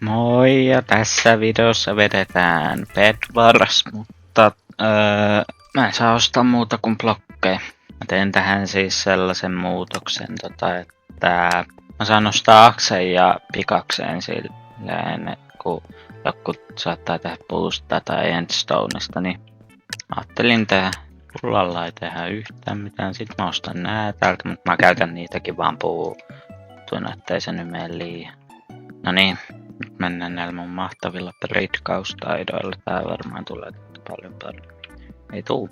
Moi, ja tässä videossa vedetään Bed Wars, mutta mä en saa ostaa muuta kuin blokkeja. Mä teen tähän siis sellaisen muutoksen, että mä saan ostaa Aksen ja Pikakseen silleen, kun joku saattaa tehdä Boostaa tai Endstoneista, niin ajattelin tehdä. Pullalla ei tehdä yhtään mitään, sit mä ostan nää täältä, mutta mä käytän niitäkin vaan puutuna, ettei se nyt mene liian. No niin, nyt mennään näillä mun mahtavilla bridkaustaidoilla. Tää varmaan tulee paljon paremmin. Ei tuu.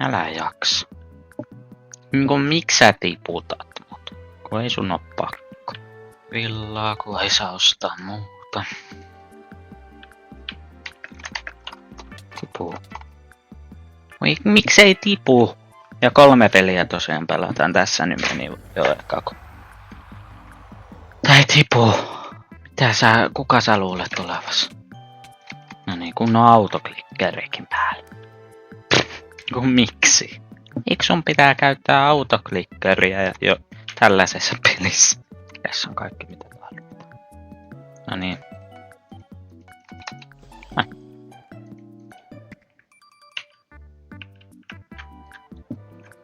Älä jaksa. Miksi sä tiputat mut? Kun ei sun oo pakko. Villaa, kun ei saa ostaa muuta. Tipuu. Miksei tipu? Ja 3 peliä tosiaan pelataan. Tässä nyt meni jo eka. Tää ei tipu. Kuka sä luulet tulevas? No niin, kun on autoklikkerikin päällä. Kun miksi? Miksi sun pitää käyttää autoklikkeriä jo tällaisessa pelissä? Tässä on kaikki mitä tarvitaan. No niin.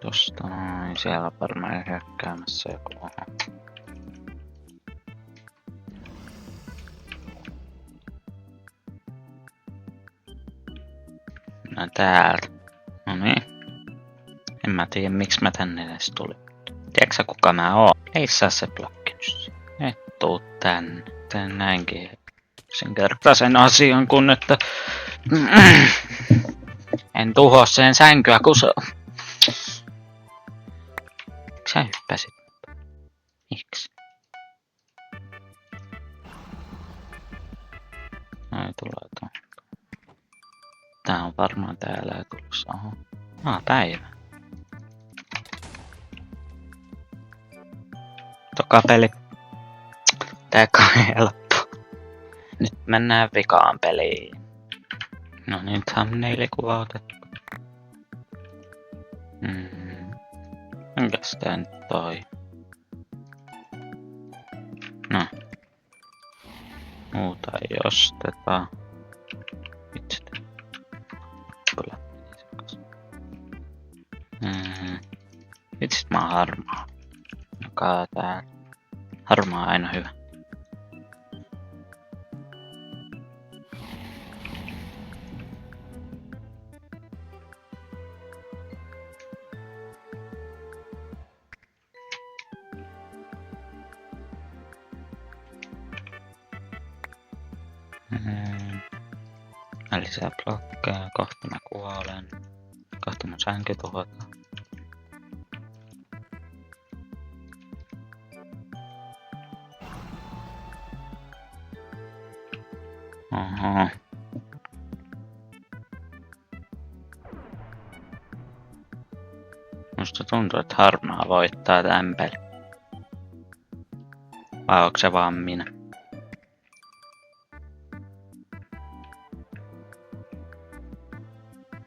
Tosta noin, siellä on varmaan hyökkäämässä joku. No täältä. No niin. En mä tiedä miksi mä tänne edes tulin. Tiedätkö sä kuka mä oon? Ei saa se blokki nyt. Et tuu tänne. Tän näinkin yksinkertaisen asian kun että en tuhoa sen sänkyä kun se on. Sä hyppäsit. Miksi? Ai tulee tuon. Tää on varmaan täällä tulossa. Oho. Päivä. Toka peli. Tääkö on helppo. Nyt mennään vikaan peliin. No niin, thumbnail-kuva otettu. Mikäs tää nyt toi? No. Muuta ei osteta. Vitsi. Kyllä. Vitsit mä oon harmaa. Joka tää. Harmaa on aina hyvä. Mä lisää blokkeja, kohta mä kuolen. Kohta mun sänky tuhotaan. Oho. Musta tuntuu, että harmaa voittaa tän peli. Vai onko se vaan minä?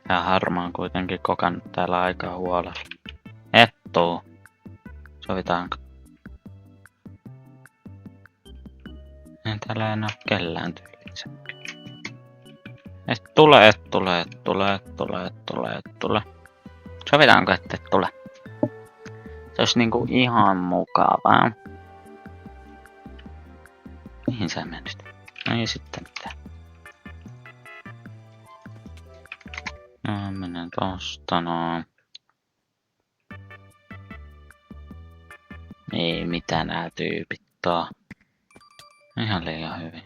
Ja harmaa on kuitenkin kokannut täällä aika huolella. Et tuu. Sovitaanko? En täällä enää kellään tyylinsä. Et tule. Sovitaanko et tule? Se olisi niinku ihan mukavaa. Mihin sä menit? No ei sitten mitään. No menen tosta noin. Ei mitään nää tyypit tää. Ihan liian hyvin.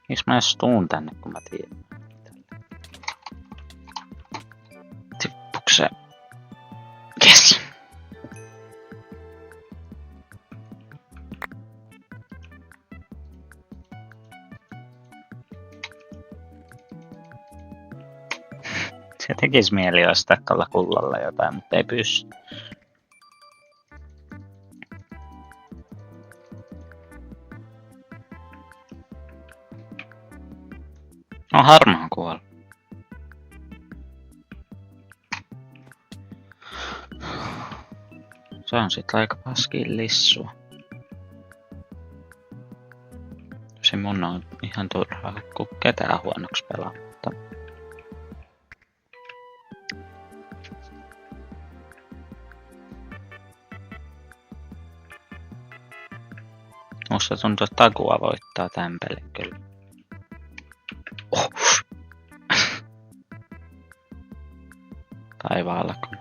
Miksi mä edes tuun tänne kun mä tiedän? Tippuuko se? Yes! Se tekis mieli ostaa tuolla kullalla jotain, mutta ei pysty. No harmaan kuollut. Se on sit aika paskiin lissua. Se mun on ihan turhaa, kun ketään huonoksi pelaa. Musta tuntuu, että Takua voittaa tän pelin kyllä. Oh. Taivaalla kun.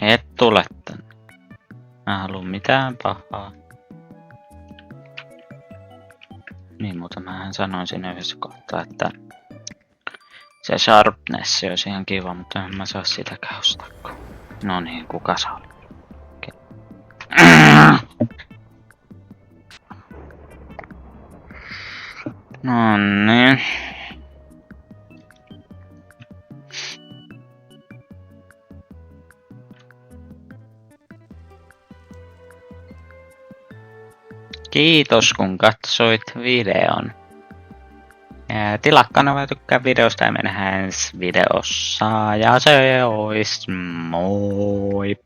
Et tule tänne. Mä haluun mitään pahaa. Niin, mutta mähän sanoin siinä yhdessä kohtaa, että se sharpness olisi ihan kiva, mutta en mä saa sitä ostaa. No niin, kuka se oli? No niin. Kiitos kun katsoit videon. Ja tilaa kanava, tykkää videosta ja me nähdään ensi videossa. Ja se ois moi!